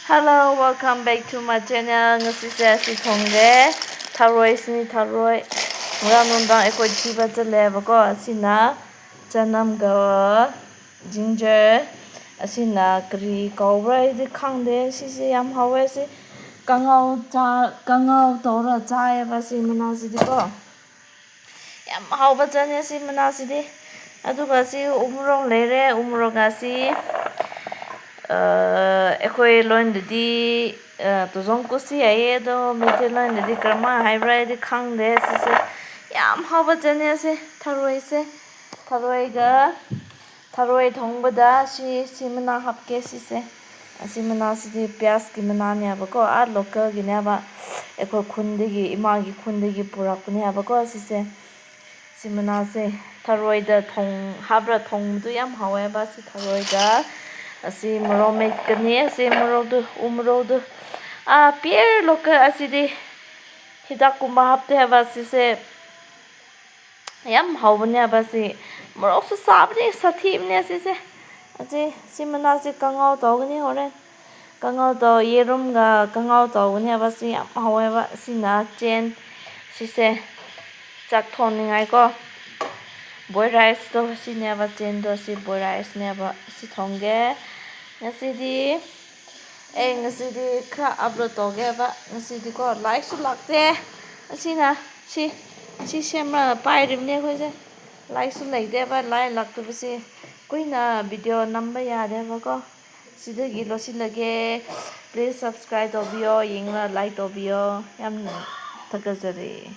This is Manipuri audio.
Hello, welcome back to my channel. Ngasise asi thongge tharoi sini tharoi ngam nundang ekoi thiba chalebako asina chanam ga ginger asina kri kawra idi khangde sisi yam hawe si kangau tora chae ba si manasidi ko yam hawba chane si manasidi aduga si umrong lere umrong asi ekoi loindadi tuzong kusi aye do mete loindadi karma haibra di khangde sise yam hawba chane se tharoi thongbada si mana hapke sise asi mana sidi pyas ki mana ne abako a local gi ne ba ekoi khundegi imagi khundegi purakune abako sise si mana se tharoi da thong habra thongdu yam hawe ba si tharoi da asi morok mekani asi morok du pier local asidi hidak kuma hapte ba sise yam hawbane ba si morok su sabne sathibne sise asi si mana si kangau tawgani horen kangau taw yerum ga kangau tawgani ba si yam hawe ba sina chen sise chak thongningai ko boy rice to sine ba chen do si boy rice ne ba si thongge ngasidi ngasidi khra upload toge ba ngasidi ko like su lakte asina si semra pairimne khoje like su laide ba like laktu bisi kuina video namba yade ba ko sidagi losilage please subscribe tobiyo yingla like tobiyo yam thakajare